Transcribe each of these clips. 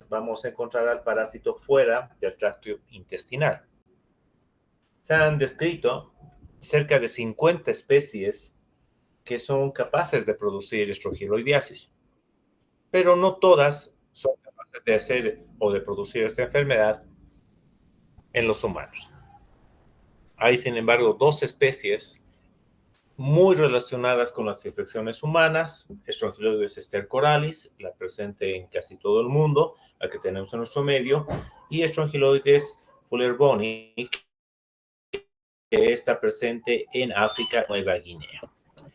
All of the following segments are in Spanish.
vamos a encontrar al parásito fuera del tracto intestinal. Se han descrito cerca de 50 especies que son capaces de producir estrogiloidiasis, pero no todas son capaces de hacer o de producir esta enfermedad en los humanos. Hay, sin embargo, dos especies muy relacionadas con las infecciones humanas: Strongyloides stercoralis, la presente en casi todo el mundo, la que tenemos en nuestro medio, y Strongyloides fulleroni, que está presente en África, Nueva Guinea.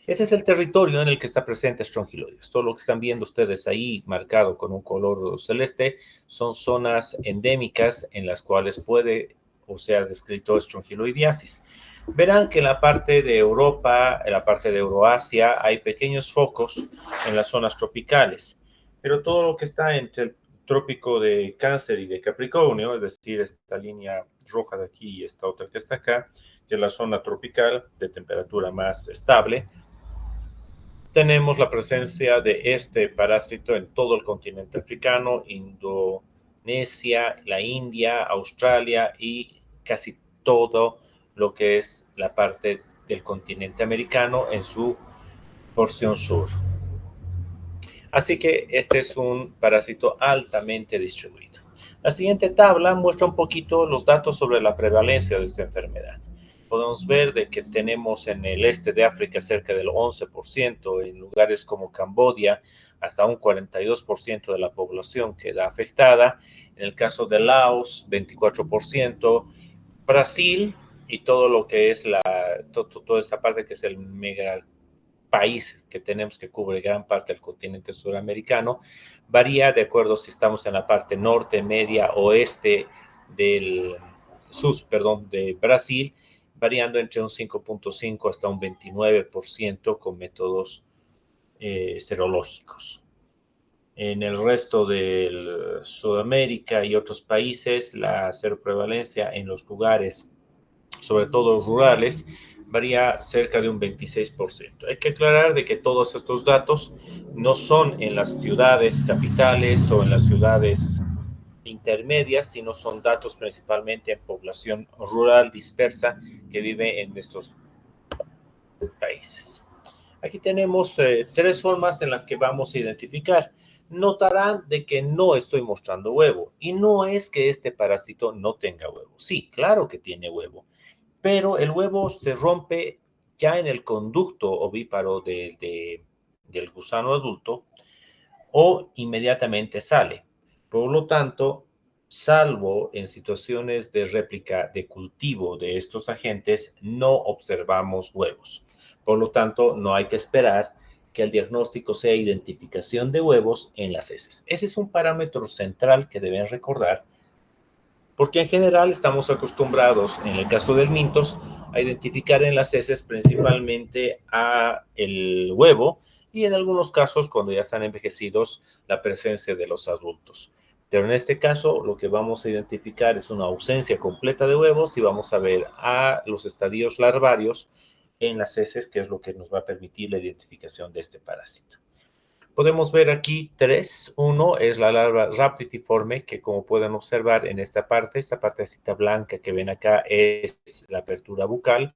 Ese es el territorio en el que está presente Strongyloides. Todo lo que están viendo ustedes ahí marcado con un color celeste son zonas endémicas en las cuales puede o sea descrito Strongyloidiasis. Verán que en la parte de Europa, en la parte de Euroasia, hay pequeños focos en las zonas tropicales, pero todo lo que está entre el trópico de Cáncer y de Capricornio, es decir, esta línea roja de aquí y esta otra que está acá, que es la zona tropical de temperatura más estable, tenemos la presencia de este parásito en todo el continente africano, Indonesia, la India, Australia y casi todo lo que es la parte del continente americano en su porción sur. Así que este es un parásito altamente distribuido. La siguiente tabla muestra un poquito los datos sobre la prevalencia de esta enfermedad. Podemos ver de que tenemos en el este de África cerca del 11%, en lugares como Camboya hasta un 42% de la población queda afectada, en el caso de Laos 24%, Brasil y todo lo que es toda esta parte que es el mega país que tenemos que cubre gran parte del continente suramericano, varía de acuerdo si estamos en la parte norte, media, oeste del de Brasil, variando entre un 5.5 hasta un 29% con métodos serológicos. En el resto de Sudamérica y otros países, la seroprevalencia en los lugares, sobre todo rurales, varía cerca de un 26%. Hay que aclarar de que todos estos datos no son en las ciudades capitales o en las ciudades intermedias, sino son datos principalmente en población rural dispersa que vive en estos países. Aquí tenemos tres formas en las que vamos a identificar. Notarán de que no estoy mostrando huevo, y no es que este parásito no tenga huevo. Sí, claro que tiene huevo, pero el huevo se rompe ya en el conducto ovíparo del gusano adulto o inmediatamente sale. Por lo tanto, salvo en situaciones de réplica de cultivo de estos agentes, no observamos huevos. Por lo tanto, no hay que esperar que el diagnóstico sea identificación de huevos en las heces. Ese es un parámetro central que deben recordar, porque en general estamos acostumbrados, en el caso del mintos, a identificar en las heces principalmente a el huevo y en algunos casos, cuando ya están envejecidos, la presencia de los adultos. Pero en este caso, lo que vamos a identificar es una ausencia completa de huevos y vamos a ver a los estadios larvarios en las heces, que es lo que nos va a permitir la identificación de este parásito. Podemos ver aquí tres. Uno es la larva raptitiforme, que como pueden observar en esta partecita blanca que ven acá es la apertura bucal.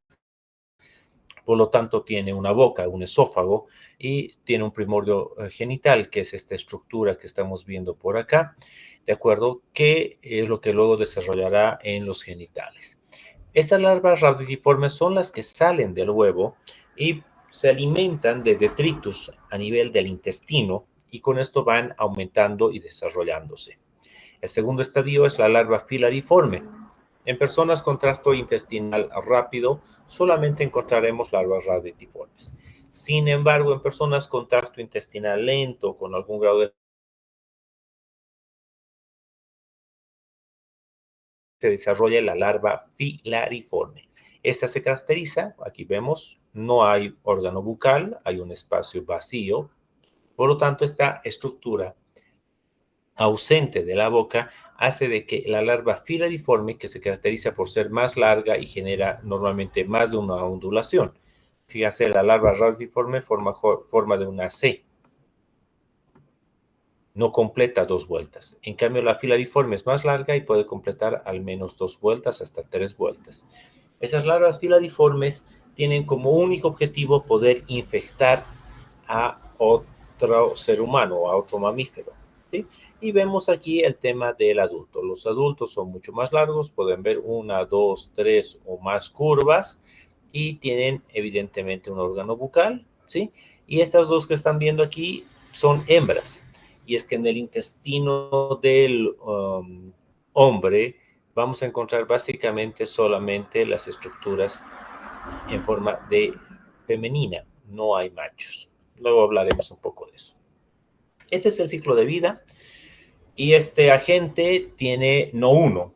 Por lo tanto, tiene una boca, un esófago, y tiene un primordio genital, que es esta estructura que estamos viendo por acá, ¿de acuerdo? Que es lo que luego desarrollará en los genitales. Estas larvas raptitiformes son las que salen del huevo y se alimentan de detritus a nivel del intestino, y con esto van aumentando y desarrollándose. El segundo estadio es la larva filariforme. En personas con tracto intestinal rápido solamente encontraremos larvas raptitiformes. Sin embargo, en personas con tracto intestinal lento, con algún grado de se desarrolla la larva filariforme. Esta se caracteriza, aquí vemos, no hay órgano bucal, hay un espacio vacío. Por lo tanto, esta estructura ausente de la boca hace de que la larva filariforme, que se caracteriza por ser más larga y genera normalmente más de una ondulación. Fíjense, la larva raptitiforme forma de una C. no completa 2 vueltas. En cambio, la filariforme es más larga y puede completar al menos 2 vueltas, hasta 3 vueltas. Esas larvas filariformes tienen como único objetivo poder infectar a otro ser humano o a otro mamífero, ¿sí? Y vemos aquí el tema del adulto. Los adultos son mucho más largos, pueden ver 1, 2, 3 o más curvas y tienen evidentemente un órgano bucal, ¿sí? Y estas dos que están viendo aquí son hembras. Y es que en el intestino del hombre vamos a encontrar básicamente solamente las estructuras en forma de femenina, no hay machos. Luego hablaremos un poco de eso. Este es el ciclo de vida y este agente tiene no uno,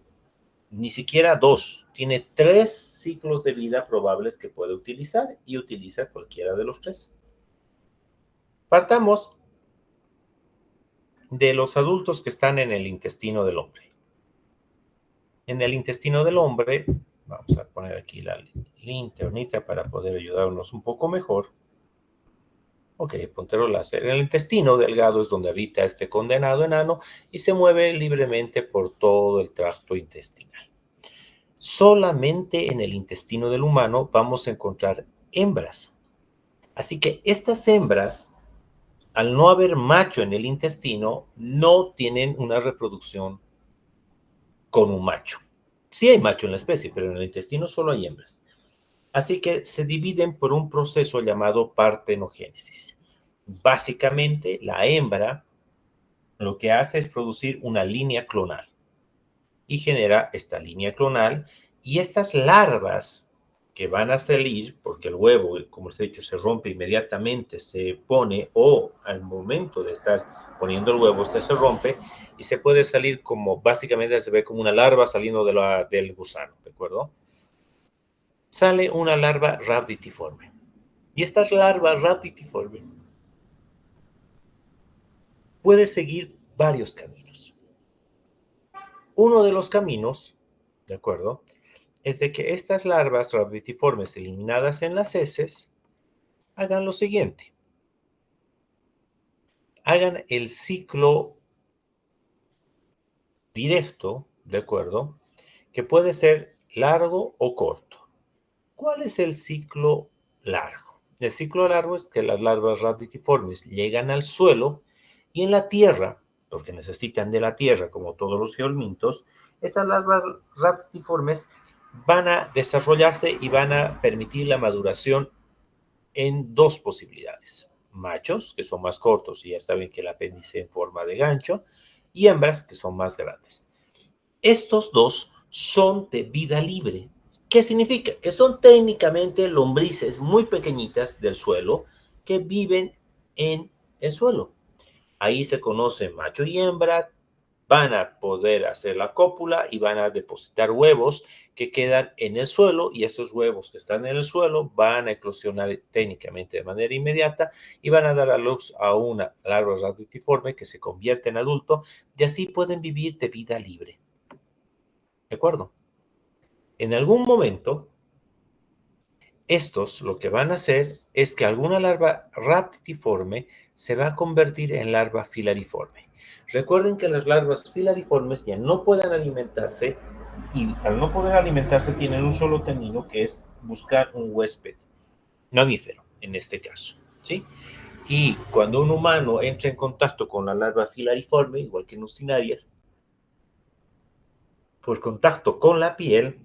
ni siquiera dos, tiene 3 ciclos de vida probables que puede utilizar y utiliza cualquiera de los 3. Partamos de los adultos que están en el intestino del hombre. En el intestino del hombre, vamos a poner aquí la linternita para poder ayudarnos un poco mejor. Ok, puntero láser. El intestino delgado es donde habita este condenado enano y se mueve libremente por todo el tracto intestinal. Solamente en el intestino del humano vamos a encontrar hembras. Así que estas hembras, al no haber macho en el intestino, no tienen una reproducción con un macho. Sí hay macho en la especie, pero en el intestino solo hay hembras. Así que se dividen por un proceso llamado partenogénesis. Básicamente, la hembra lo que hace es producir una línea clonal y genera esta línea clonal, y estas larvas que van a salir, porque el huevo, como les he dicho, se rompe inmediatamente, se pone, o al momento de estar poniendo el huevo, este se rompe y se puede salir como, básicamente se ve como una larva saliendo del gusano, ¿de acuerdo? Sale una larva rhabditiforme. Y esta larva rhabditiforme puede seguir varios caminos. Uno de los caminos, ¿de acuerdo?, es de que estas larvas rhabditiformes eliminadas en las heces hagan lo siguiente. Hagan el ciclo directo, ¿de acuerdo?, que puede ser largo o corto. ¿Cuál es el ciclo largo? El ciclo largo es que las larvas rhabditiformes llegan al suelo y en la tierra, porque necesitan de la tierra como todos los geolmintos, estas larvas rhabditiformes van a desarrollarse y van a permitir la maduración en 2 posibilidades. Machos, que son más cortos y ya saben que el apéndice en forma de gancho, y hembras, que son más grandes. Estos 2 son de vida libre. ¿Qué significa? Que son técnicamente lombrices muy pequeñitas del suelo que viven en el suelo. Ahí se conocen macho y hembra, van a poder hacer la cópula y van a depositar huevos que quedan en el suelo, y estos huevos que están en el suelo van a eclosionar técnicamente de manera inmediata y van a dar a luz a una larva rhabditiforme que se convierte en adulto, y así pueden vivir de vida libre. ¿De acuerdo? En algún momento, estos lo que van a hacer es que alguna larva rhabditiforme se va a convertir en larva filariforme. Recuerden que las larvas filariformes ya no pueden alimentarse, y al no poder alimentarse tienen un solo camino, que es buscar un huésped mamífero, en este caso, ¿sí? Y cuando un humano entra en contacto con la larva filariforme, igual que en Ustinarias, por contacto con la piel,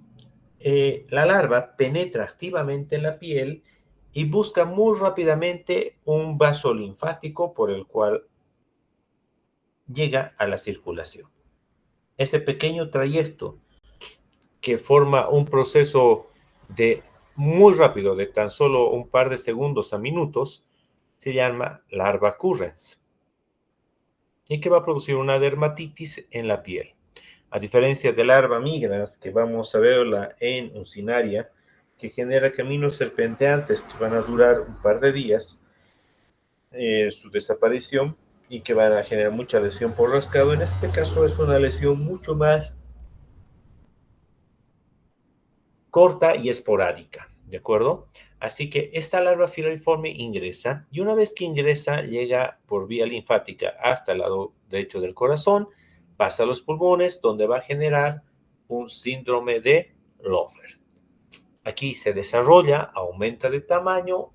la larva penetra activamente en la piel y busca muy rápidamente un vaso linfático por el cual llega a la circulación. Ese pequeño trayecto, que forma un proceso de muy rápido, de tan solo un par de segundos a minutos, se llama larva currens, y que va a producir una dermatitis en la piel. A diferencia de larva migras, que vamos a verla en Usinaria, que genera caminos serpenteantes que van a durar un par de días, su desaparición, y que van a generar mucha lesión por rascado. En este caso es una lesión mucho más corta y esporádica, ¿de acuerdo? Así que esta larva filariforme ingresa y una vez que ingresa llega por vía linfática hasta el lado derecho del corazón, pasa a los pulmones donde va a generar un síndrome de Loeffler. Aquí se desarrolla, aumenta de tamaño,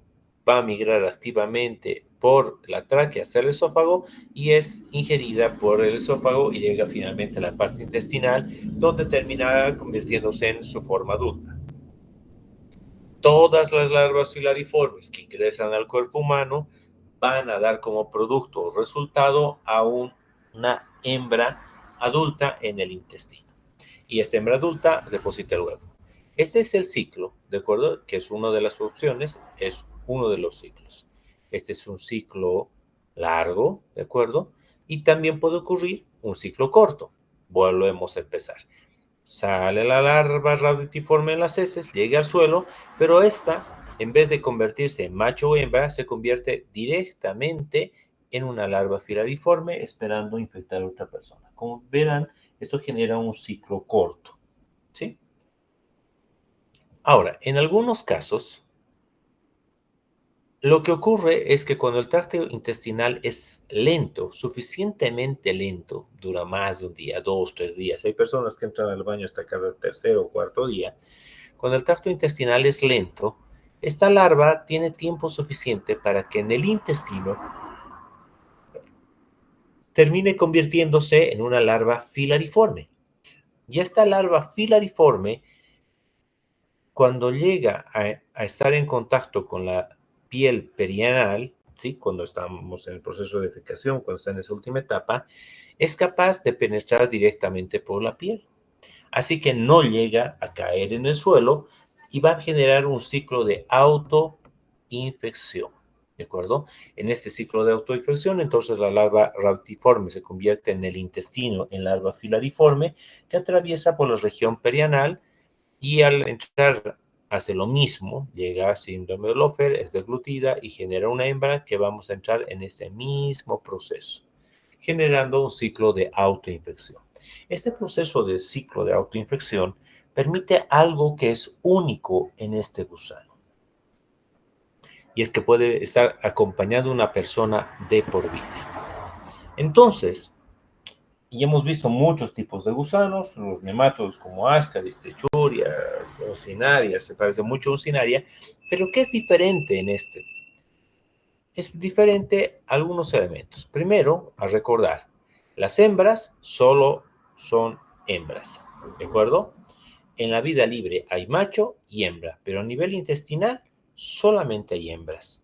va a migrar activamente por la tráquea hacia el esófago y es ingerida por el esófago y llega finalmente a la parte intestinal donde terminará convirtiéndose en su forma adulta. Todas las larvas filariformes que ingresan al cuerpo humano van a dar como producto o resultado a una hembra adulta en el intestino. Y esta hembra adulta deposita el huevo. Este es el ciclo, ¿de acuerdo? Que es una de las opciones, es uno de los ciclos. Este es un ciclo largo, ¿de acuerdo? Y también puede ocurrir un ciclo corto. Volvemos a empezar. Sale la larva radiotiforme en las heces, llega al suelo, pero esta, en vez de convertirse en macho o hembra, se convierte directamente en una larva filariforme esperando infectar a otra persona. Como verán, esto genera un ciclo corto, ¿sí? Ahora, en algunos casos, lo que ocurre es que cuando el tracto intestinal es lento, suficientemente lento, dura más de un día, 2, 3 días. Hay personas que entran al baño hasta cada tercer o cuarto día. Cuando el tracto intestinal es lento, esta larva tiene tiempo suficiente para que en el intestino termine convirtiéndose en una larva filariforme. Y esta larva filariforme, cuando llega a estar en contacto con la piel perianal, ¿sí? Cuando estamos en el proceso de defecación, cuando está en esa última etapa, es capaz de penetrar directamente por la piel. Así que no llega a caer en el suelo y va a generar un ciclo de autoinfección. ¿De acuerdo? En este ciclo de autoinfección, entonces la larva radiotiforme se convierte en el intestino en larva filariforme que atraviesa por la región perianal y al entrar hace lo mismo, llega a síndrome de Loeffler, es deglutida y genera una hembra que vamos a entrar en ese mismo proceso, generando un ciclo de autoinfección. Este proceso de ciclo de autoinfección permite algo que es único en este gusano, y es que puede estar acompañado de una persona de por vida. Entonces, y hemos visto muchos tipos de gusanos, los nematodos como Ascaris, Techurias, Ocinarias, se parece mucho a Ocinaria, pero ¿qué es diferente en este? Es diferente algunos elementos. Primero, a recordar, las hembras solo son hembras, ¿de acuerdo? En la vida libre hay macho y hembra, pero a nivel intestinal solamente hay hembras.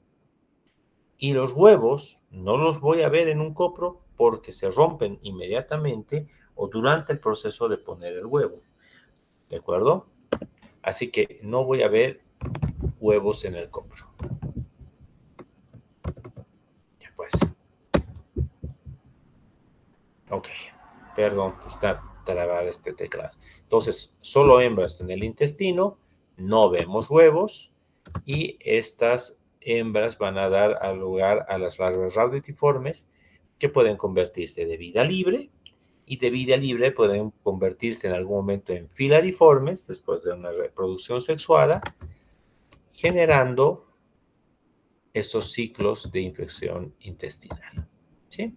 Y los huevos no los voy a ver en un copro porque se rompen inmediatamente o durante el proceso de poner el huevo, ¿de acuerdo? Así que no voy a ver huevos en el copro. Ya pues. Ok. Perdón, está trabado este teclado. Entonces, solo hembras en el intestino, no vemos huevos y estas hembras van a dar lugar a las larvas radiotiformes que pueden convertirse de vida libre y de vida libre pueden convertirse en algún momento en filariformes después de una reproducción sexuada, generando estos ciclos de infección intestinal. ¿Sí?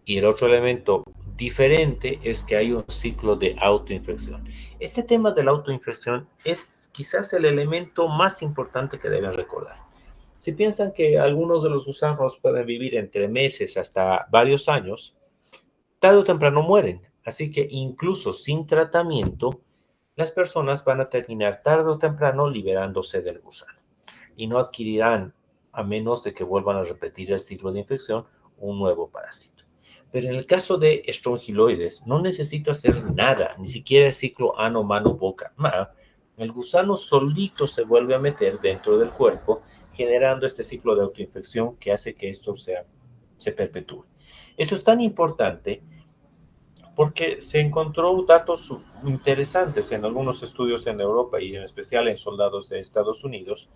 Y el otro elemento diferente es que hay un ciclo de autoinfección. Este tema de la autoinfección es quizás el elemento más importante que deben recordar. Si piensan que algunos de los gusanos pueden vivir entre meses hasta varios años, tarde o temprano mueren. Así que incluso sin tratamiento, las personas van a terminar tarde o temprano liberándose del gusano y no adquirirán, a menos de que vuelvan a repetir el ciclo de infección, un nuevo parásito. Pero en el caso de estrongiloides, no necesito hacer nada, ni siquiera el ciclo ano, mano, boca. El gusano solito se vuelve a meter dentro del cuerpo, generando este ciclo de autoinfección que hace que esto se perpetúe. Esto es tan importante porque se encontró datos interesantes en algunos estudios en Europa y en especial en soldados de Estados Unidos,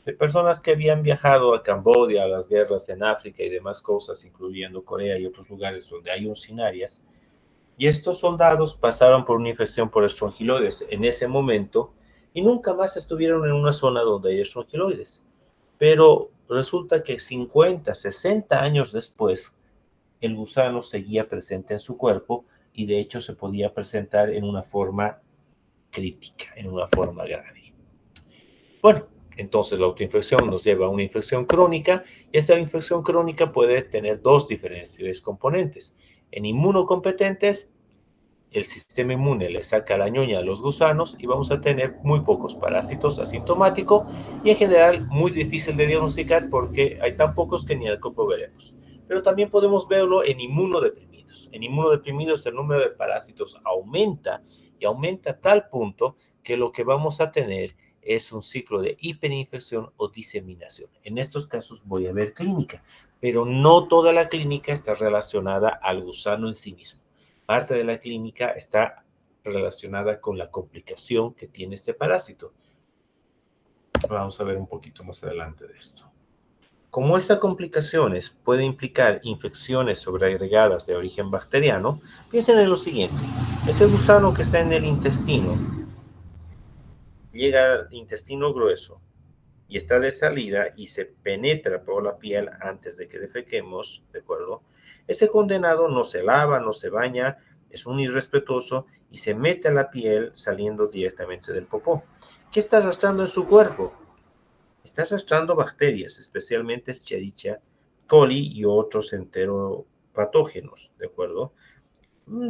de personas que habían viajado a Camboya, a las guerras en África y demás cosas, incluyendo Corea y otros lugares donde hay uncinarias, y estos soldados pasaron por una infección por estrongiloides. En ese momento, y nunca más estuvieron en una zona donde hay estrongiloides. Pero resulta que 50, 60 años después, el gusano seguía presente en su cuerpo y de hecho se podía presentar en una forma crítica, en una forma grave. Bueno, entonces la autoinfección nos lleva a una infección crónica y esta infección crónica puede tener dos diferentes componentes. En inmunocompetentes, el sistema inmune le saca la ñoña a los gusanos y vamos a tener muy pocos parásitos asintomáticos y en general muy difícil de diagnosticar porque hay tan pocos que ni al copo veremos. Pero también podemos verlo en inmunodeprimidos. En inmunodeprimidos el número de parásitos aumenta y aumenta a tal punto que lo que vamos a tener es un ciclo de hiperinfección o diseminación. En estos casos voy a ver clínica, pero no toda la clínica está relacionada al gusano en sí mismo. Parte de la clínica está relacionada con la complicación que tiene este parásito. Vamos a ver un poquito más adelante de esto. Como estas complicaciones pueden implicar infecciones sobreagregadas de origen bacteriano, piensen en lo siguiente. Ese gusano que está en el intestino llega al intestino grueso y está de salida y se penetra por la piel antes de que defequemos, ¿de acuerdo? Ese condenado no se lava, no se baña, es un irrespetuoso y se mete a la piel saliendo directamente del popó. ¿Qué está arrastrando en su cuerpo? Está arrastrando bacterias, especialmente Escherichia coli y otros enteropatógenos, ¿de acuerdo?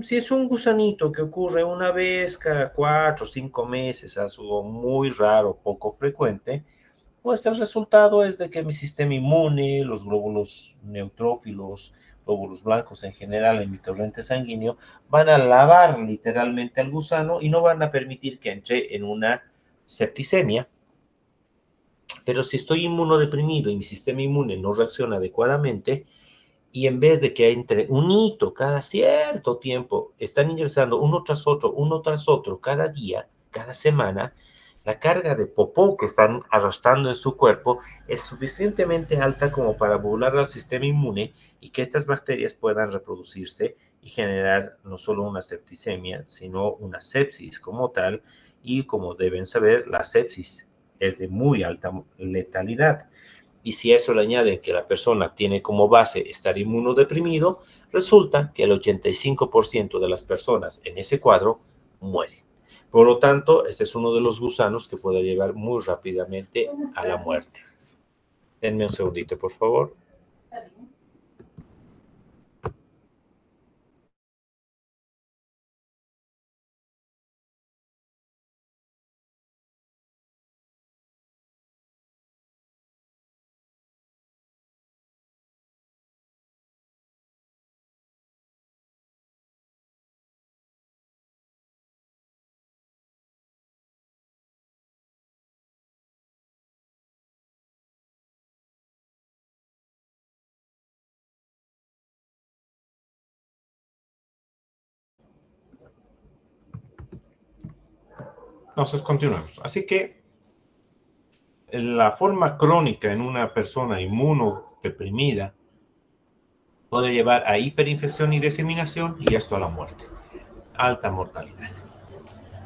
Si es un gusanito que ocurre una vez cada 4 o 5 meses, algo muy raro, poco frecuente, pues el resultado es de que mi sistema inmune, los glóbulos neutrófilos, glóbulos blancos en general en mi torrente sanguíneo, van a lavar literalmente al gusano y no van a permitir que entre en una septicemia. Pero si estoy inmunodeprimido y mi sistema inmune no reacciona adecuadamente, y en vez de que entre un hito cada cierto tiempo, están ingresando uno tras otro, cada día, cada semana, la carga de popó que están arrastrando en su cuerpo es suficientemente alta como para burlar al sistema inmune y que estas bacterias puedan reproducirse y generar no solo una septicemia, sino una sepsis como tal, y como deben saber, la sepsis es de muy alta letalidad. Y si a eso le añaden que la persona tiene como base estar inmunodeprimido, resulta que el 85% de las personas en ese cuadro mueren. Por lo tanto, este es uno de los gusanos que puede llevar muy rápidamente a la muerte. Denme un segundito, por favor. Entonces, continuamos. Así que la forma crónica en una persona inmunodeprimida puede llevar a hiperinfección y diseminación y esto a la muerte. Alta mortalidad.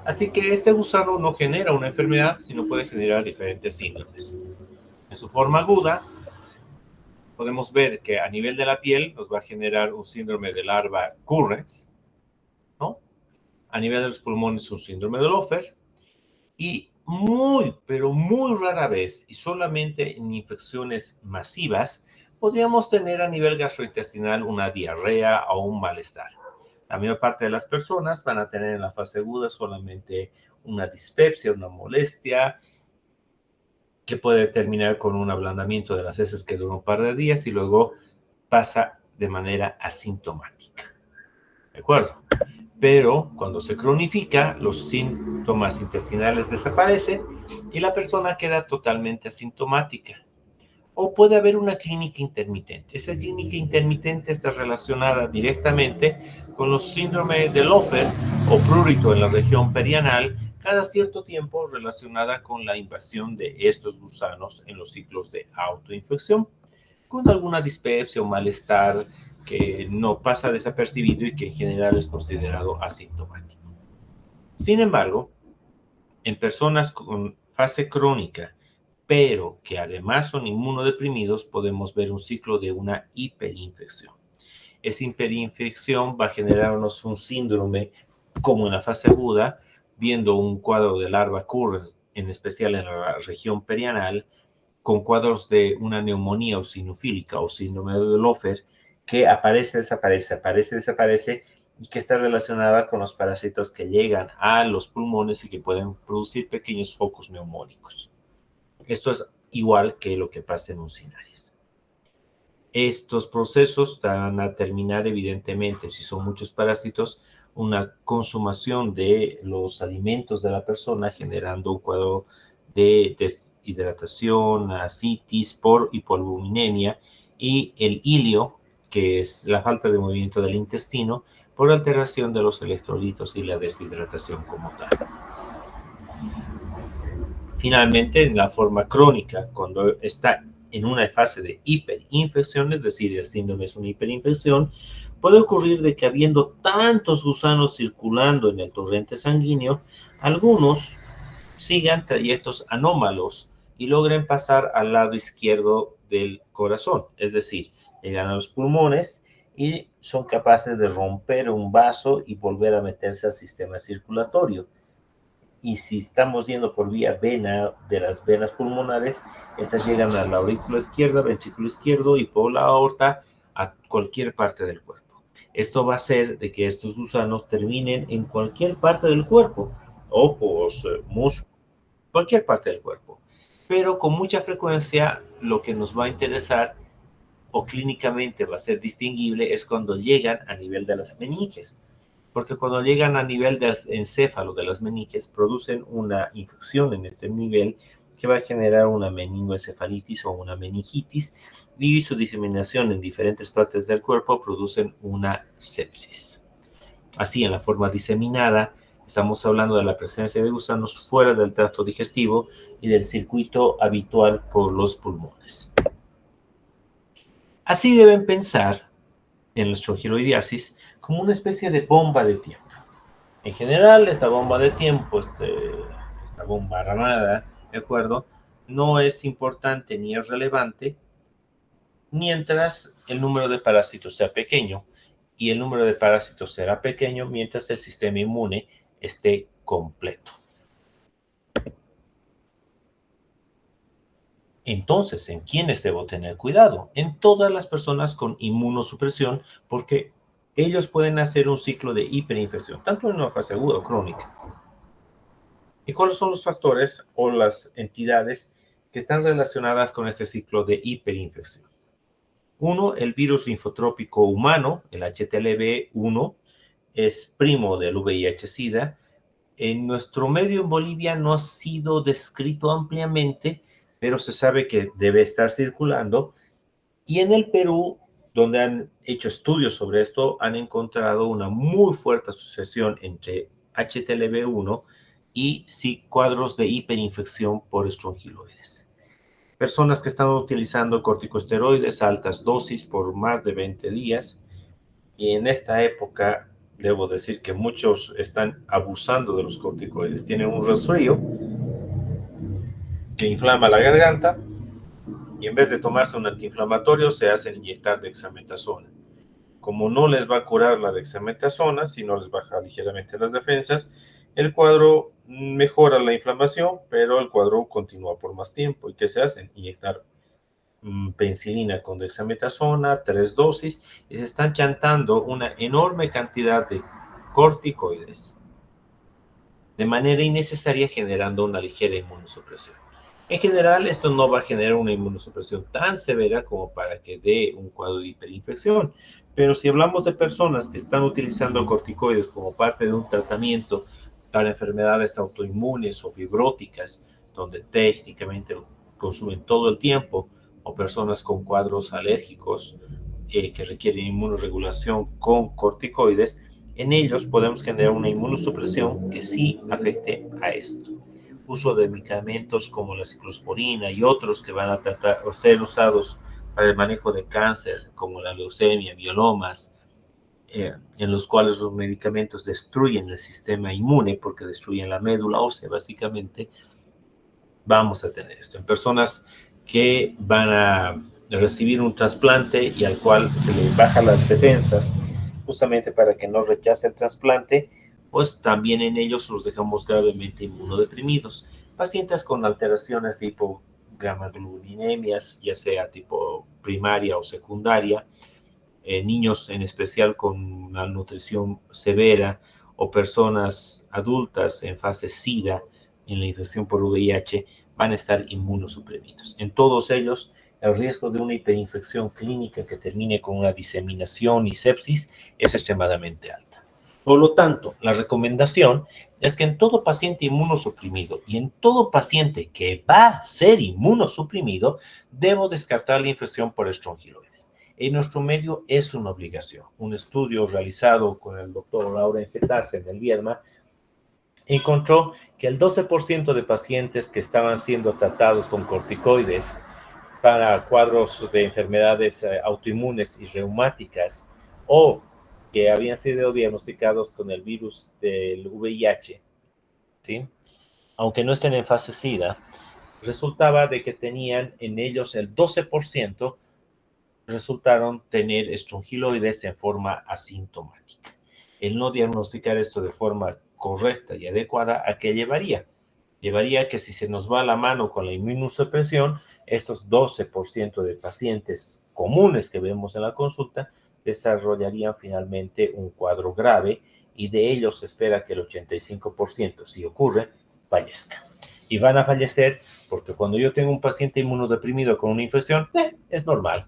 Así que este gusano no genera una enfermedad, sino puede generar diferentes síndromes. En su forma aguda, podemos ver que a nivel de la piel nos va a generar un síndrome de larva Currens, ¿no? A nivel de los pulmones, un síndrome de Lofer. Y muy, pero muy rara vez, y solamente en infecciones masivas, podríamos tener a nivel gastrointestinal una diarrea o un malestar. La mayor parte de las personas van a tener en la fase aguda solamente una dispepsia, una molestia, que puede terminar con un ablandamiento de las heces que dura un par de días y luego pasa de manera asintomática. ¿De acuerdo? Pero cuando se cronifica, los síntomas intestinales desaparecen y la persona queda totalmente asintomática. O puede haber una clínica intermitente. Esa clínica intermitente está relacionada directamente con los síndromes de Lofer o prurito en la región perianal, cada cierto tiempo relacionada con la invasión de estos gusanos en los ciclos de autoinfección, con alguna dispepsia o malestar que no pasa desapercibido y que en general es considerado asintomático. Sin embargo, En personas con fase crónica, pero que además son inmunodeprimidos, podemos ver un ciclo de una hiperinfección. Esa hiperinfección va a generarnos un síndrome como en la fase aguda, viendo un cuadro de larva Kurz, en especial en la región perianal, con cuadros de una neumonía eosinofílica o síndrome de Lofer, que aparece, desaparece, aparece, desaparece, y que está relacionada con los parásitos que llegan a los pulmones y que pueden producir pequeños focos neumónicos. Esto es igual que lo que pasa en un sinaris. Estos procesos van a terminar, evidentemente, si son muchos parásitos, una consumación de los alimentos de la persona, generando un cuadro de deshidratación, ascitis por hipoalbuminemia, y el ilio, que es la falta de movimiento del intestino, por alteración de los electrolitos y la deshidratación como tal. Finalmente, en la forma crónica, cuando está en una fase de hiperinfección, es decir, el síndrome es una hiperinfección, puede ocurrir de que habiendo tantos gusanos circulando en el torrente sanguíneo, algunos sigan trayectos anómalos y logren pasar al lado izquierdo del corazón, es decir, llegan a los pulmones y son capaces de romper un vaso y volver a meterse al sistema circulatorio. Y si estamos yendo por vía vena de las venas pulmonares, estas llegan a la aurícula izquierda, ventrículo izquierdo y por la aorta a cualquier parte del cuerpo. Esto va a hacer de que estos gusanos terminen en cualquier parte del cuerpo, ojos, músculos, cualquier parte del cuerpo. Pero con mucha frecuencia lo que nos va a interesar o clínicamente va a ser distinguible es cuando llegan a nivel de las meninges, porque cuando llegan a nivel del encéfalo de las meninges producen una infección en este nivel que va a generar una meningoencefalitis o una meningitis, y su diseminación en diferentes partes del cuerpo producen una sepsis. Así, en la forma diseminada, estamos hablando de la presencia de gusanos fuera del tracto digestivo y del circuito habitual por los pulmones. Así deben pensar en la estrogiroidiasis como una especie de bomba de tiempo. En general, esta bomba de tiempo, esta bomba ranada, ¿de acuerdo? No es importante ni es relevante mientras el número de parásitos sea pequeño, y el número de parásitos será pequeño mientras el sistema inmune esté completo. Entonces, ¿en quiénes debo tener cuidado? En todas las personas con inmunosupresión, porque ellos pueden hacer un ciclo de hiperinfección, tanto en una fase aguda o crónica. ¿Y cuáles son los factores o las entidades que están relacionadas con este ciclo de hiperinfección? Uno, el virus linfotrópico humano, el HTLV1, es primo del VIH-Sida. En nuestro medio en Bolivia no ha sido descrito ampliamente, pero se sabe que debe estar circulando. Y en el Perú, donde han hecho estudios sobre esto, han encontrado una muy fuerte asociación entre HTLV1 y sí, cuadros de hiperinfección por estrongiloides. Personas que están utilizando corticosteroides a altas dosis por más de 20 días, y en esta época debo decir que muchos están abusando de los corticoides. Tienen un resfrío que inflama la garganta y en vez de tomarse un antiinflamatorio se hacen inyectar dexametasona. Como no les va a curar la dexametasona, sino les baja ligeramente las defensas, el cuadro mejora la inflamación, pero el cuadro continúa por más tiempo. ¿Y qué se hacen? Inyectar penicilina con dexametasona, 3 dosis, y se están chantando una enorme cantidad de corticoides de manera innecesaria, generando una ligera inmunosupresión. En general, esto no va a generar una inmunosupresión tan severa como para que dé un cuadro de hiperinfección, pero si hablamos de personas que están utilizando corticoides como parte de un tratamiento para enfermedades autoinmunes o fibróticas, donde técnicamente consumen todo el tiempo, o personas con cuadros alérgicos que requieren inmunoregulación con corticoides, en ellos podemos generar una inmunosupresión que sí afecte a esto. Uso de medicamentos como la ciclosporina y otros que van a tratar o ser usados para el manejo de cáncer, como la leucemia, mielomas, en los cuales los medicamentos destruyen el sistema inmune porque destruyen la médula ósea, básicamente, vamos a tener esto. En personas que van a recibir un trasplante y al cual se les bajan las defensas, justamente para que no rechace el trasplante, pues también en ellos los dejamos gravemente inmunodeprimidos. Pacientes con alteraciones tipo gamma-globulinemias, ya sea tipo primaria o secundaria, niños en especial con malnutrición severa o personas adultas en fase SIDA, en la infección por VIH, van a estar inmunosuprimidos. En todos ellos, el riesgo de una hiperinfección clínica que termine con una diseminación y sepsis es extremadamente alta. Por lo tanto, la recomendación es que en todo paciente inmunosuprimido y en todo paciente que va a ser inmunosuprimido, debo descartar la infección por estrongiloides. En nuestro medio es una obligación. Un estudio realizado con el doctor Lauren Fetase en el Viedma encontró que el 12% de pacientes que estaban siendo tratados con corticoides para cuadros de enfermedades autoinmunes y reumáticas o que habían sido diagnosticados con el virus del VIH, ¿sí? Aunque no estén en fase SIDA, resultaba de que tenían en ellos el 12% resultaron tener estrongiloides en forma asintomática. El no diagnosticar esto de forma correcta y adecuada, ¿a qué llevaría? Llevaría que si se nos va la mano con la inmunosupresión, estos 12% de pacientes comunes que vemos en la consulta desarrollarían finalmente un cuadro grave y de ellos se espera que el 85%, si ocurre, fallezca. Y van a fallecer porque cuando yo tengo un paciente inmunodeprimido con una infección, es normal.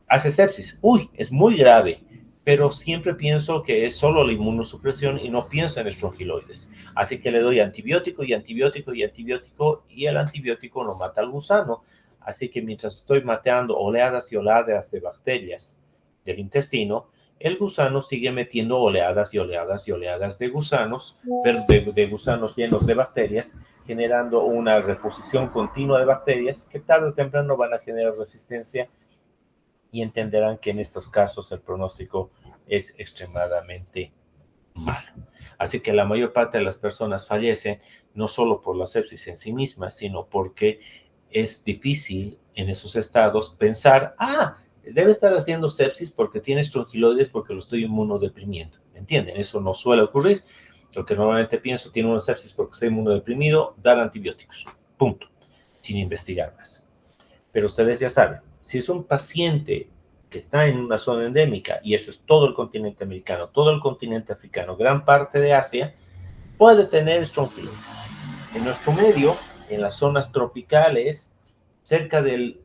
Hace sepsis, uy, es muy grave, pero siempre pienso que es solo la inmunosupresión y no pienso en estrongiloides. Así que le doy antibiótico y antibiótico y antibiótico y el antibiótico no mata al gusano. Así que mientras estoy mateando oleadas y oleadas de bacterias del intestino, el gusano sigue metiendo oleadas y oleadas y oleadas de gusanos, de gusanos llenos de bacterias, generando una reposición continua de bacterias que tarde o temprano van a generar resistencia y entenderán que en estos casos el pronóstico es extremadamente malo. Así que la mayor parte de las personas fallecen no solo por la sepsis en sí misma, sino porque es difícil en esos estados pensar, debe estar haciendo sepsis porque tiene estrongiloides porque lo estoy inmunodeprimiendo. ¿Entienden? Eso no suele ocurrir. Lo que normalmente pienso, tiene una sepsis porque está inmunodeprimido, dar antibióticos. Punto. Sin investigar más. Pero ustedes ya saben, si es un paciente que está en una zona endémica, y eso es todo el continente americano, todo el continente africano, gran parte de Asia, puede tener estrongiloides. En nuestro medio, en las zonas tropicales, cerca del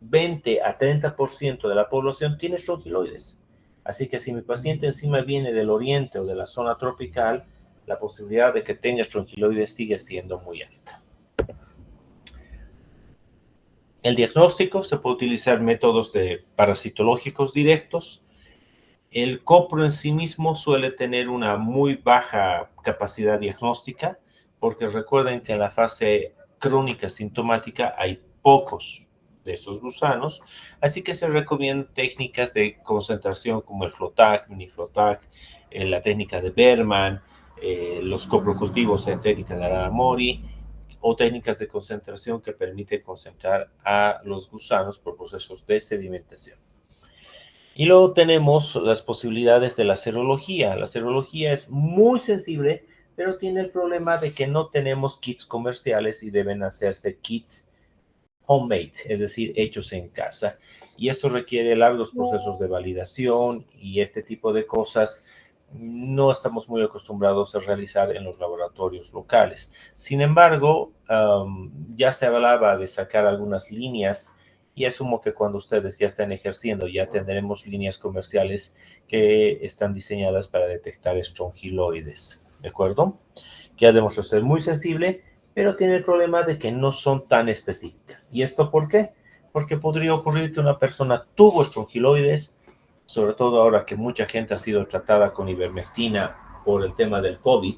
20 a 30% de la población tiene estrongiloides. Así que si mi paciente encima viene del oriente o de la zona tropical, la posibilidad de que tenga estrongiloides sigue siendo muy alta. El diagnóstico se puede utilizar métodos parasitológicos directos. El copro en sí mismo suele tener una muy baja capacidad diagnóstica, porque recuerden que en la fase crónica sintomática hay pocos de estos gusanos, así que se recomiendan técnicas de concentración como el Flotac, Miniflotac, la técnica de Berman, los coprocultivos en técnica de Aramori, o técnicas de concentración que permiten concentrar a los gusanos por procesos de sedimentación. Y luego tenemos las posibilidades de la serología. La serología es muy sensible, pero tiene el problema de que no tenemos kits comerciales y deben hacerse kits homemade, es decir, hechos en casa. Y esto requiere largos procesos de validación y este tipo de cosas no estamos muy acostumbrados a realizar en los laboratorios locales. Sin embargo, ya se hablaba de sacar algunas líneas y asumo que cuando ustedes ya están ejerciendo ya tendremos líneas comerciales que están diseñadas para detectar estrongiloides, ¿de acuerdo? Que ha demostrado ser muy sensible, pero tiene el problema de que no son tan específicas. ¿Y esto por qué? Porque podría ocurrir que una persona tuvo estrongiloides, sobre todo ahora que mucha gente ha sido tratada con ivermectina por el tema del COVID,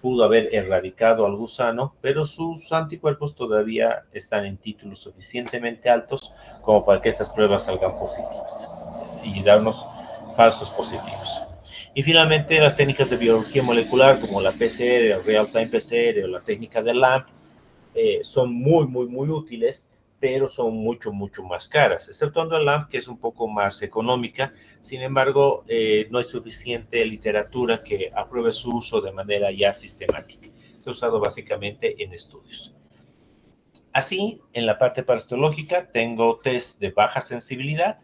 pudo haber erradicado al gusano, pero sus anticuerpos todavía están en títulos suficientemente altos como para que estas pruebas salgan positivas y darnos falsos positivos. Y finalmente las técnicas de biología molecular como la PCR, el Real-Time PCR o la técnica de LAMP son muy útiles, pero son mucho más caras, exceptuando el LAMP, que es un poco más económica. Sin embargo, no hay suficiente literatura que apruebe su uso de manera ya sistemática. Se ha usado básicamente en estudios. Así, en la parte parasitológica tengo test de baja sensibilidad,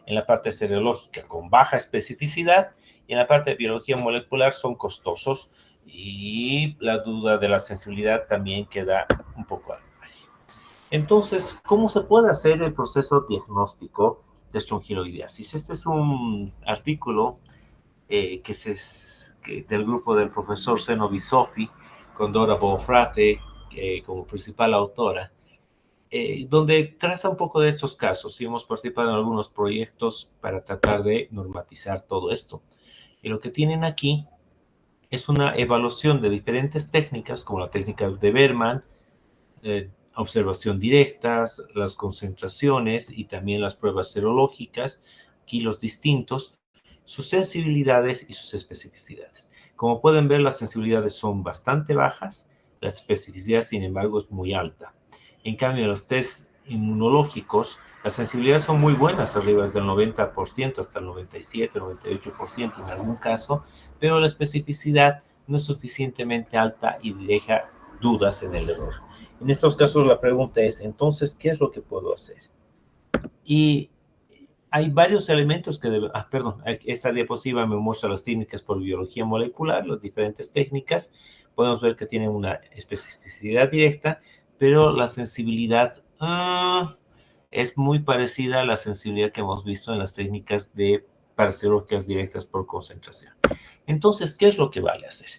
en la parte serológica con baja especificidad, y en la parte de biología molecular son costosos, y la duda de la sensibilidad también queda un poco al margen. Entonces, ¿cómo se puede hacer el proceso diagnóstico de estrongiloidiasis? Este es un artículo del grupo del profesor Zeno Bisofi, con Dora Bonfrate como principal autora, donde traza un poco de estos casos, y hemos participado en algunos proyectos para tratar de normatizar todo esto. Y lo que tienen aquí es una evaluación de diferentes técnicas, como la técnica de Berman, observación directa, las concentraciones y también las pruebas serológicas, aquí los distintos, sus sensibilidades y sus especificidades. Como pueden ver, las sensibilidades son bastante bajas, la especificidad, sin embargo, es muy alta. En cambio, los test inmunológicos, las sensibilidades son muy buenas, arriba del 90%, hasta el 97, 98% en algún caso, pero la especificidad no es suficientemente alta y deja dudas en el error. En estos casos la pregunta es, entonces, ¿qué es lo que puedo hacer? Y hay varios elementos que deben... perdón, esta diapositiva me muestra las técnicas por biología molecular, las diferentes técnicas. Podemos ver que tienen una especificidad directa, pero la sensibilidad es muy parecida a la sensibilidad que hemos visto en las técnicas de parasitológicas directas por concentración. Entonces, ¿qué es lo que vale hacer?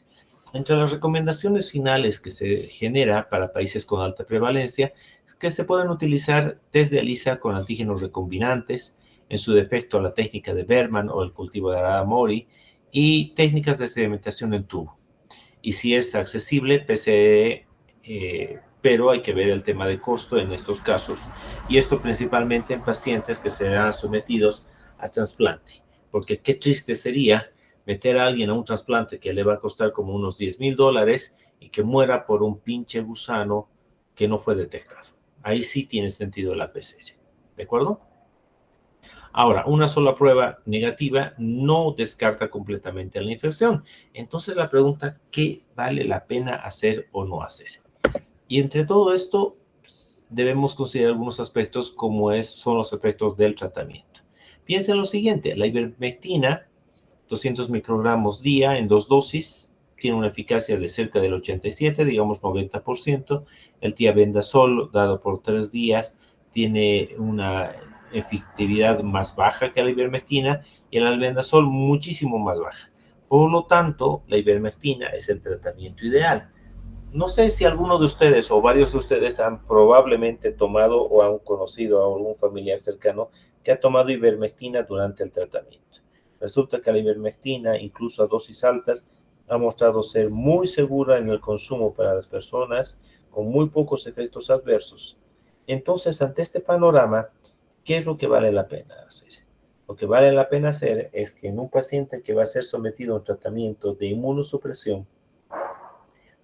Entre las recomendaciones finales que se genera para países con alta prevalencia es que se pueden utilizar test de ELISA con antígenos recombinantes, en su defecto la técnica de Berman o el cultivo de Arada Mori, y técnicas de sedimentación en tubo. Y si es accesible, PCR, pero hay que ver el tema de costo en estos casos, y esto principalmente en pacientes que serán sometidos a trasplante, porque qué triste sería meter a alguien a un trasplante que le va a costar como unos $10,000 y que muera por un pinche gusano que no fue detectado. Ahí sí tiene sentido la PCR, ¿de acuerdo? Ahora, una sola prueba negativa no descarta completamente la infección. Entonces la pregunta, ¿qué vale la pena hacer o no hacer? Y entre todo esto, debemos considerar algunos aspectos como son los aspectos del tratamiento. Piensa en lo siguiente, la ivermectina, 200 microgramos día en 2 dosis, tiene una eficacia de cerca del 87, digamos 90%. El tiabendazol, dado por 3 días, tiene una efectividad más baja que la ivermectina, y el albendazol muchísimo más baja. Por lo tanto, la ivermectina es el tratamiento ideal. No sé si alguno de ustedes o varios de ustedes han probablemente tomado o han conocido a algún familiar cercano que ha tomado ivermectina durante el tratamiento. Resulta que la ivermectina, incluso a dosis altas, ha mostrado ser muy segura en el consumo para las personas, con muy pocos efectos adversos. Entonces, ante este panorama, ¿qué es lo que vale la pena hacer? Lo que vale la pena hacer es que en un paciente que va a ser sometido a un tratamiento de inmunosupresión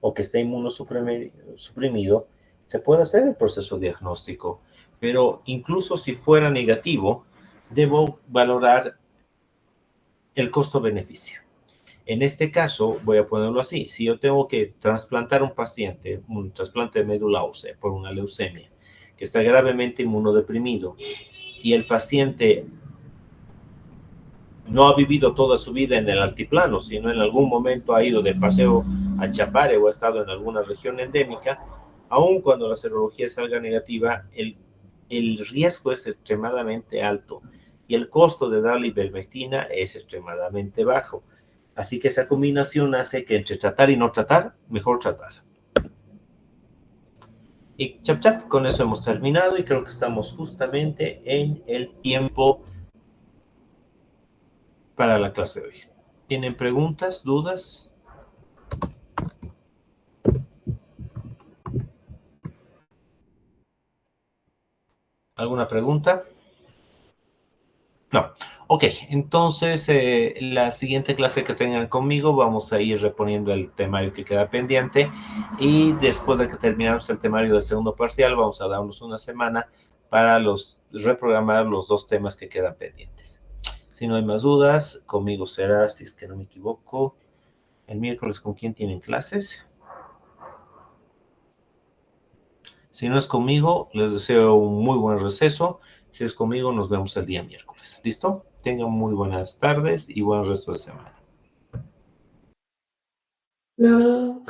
o que esté inmunosuprimido, se puede hacer el proceso diagnóstico. Pero incluso si fuera negativo, debo valorar el costo-beneficio. En este caso, voy a ponerlo así, si yo tengo que trasplantar a un paciente, un trasplante de médula ósea por una leucemia, que está gravemente inmunodeprimido, y el paciente no ha vivido toda su vida en el altiplano, sino en algún momento ha ido de paseo a Chapare o ha estado en alguna región endémica, aun cuando la serología salga negativa, el riesgo es extremadamente alto y el costo de darle ivermectina es extremadamente bajo. Así que esa combinación hace que entre tratar y no tratar, mejor tratar. Y chap, con eso hemos terminado y creo que estamos justamente en el tiempo para la clase de hoy. ¿Tienen preguntas, dudas? ¿Alguna pregunta? No. Ok, entonces la siguiente clase que tengan conmigo vamos a ir reponiendo el temario que queda pendiente y después de que terminamos el temario del segundo parcial vamos a darnos una semana para reprogramar los 2 temas que quedan pendientes. Si no hay más dudas, conmigo será, si es que no me equivoco, el miércoles. ¿Con quién tienen clases? Si no es conmigo, les deseo un muy buen receso. Si es conmigo, nos vemos el día miércoles. ¿Listo? Tengan muy buenas tardes y buen resto de semana. No.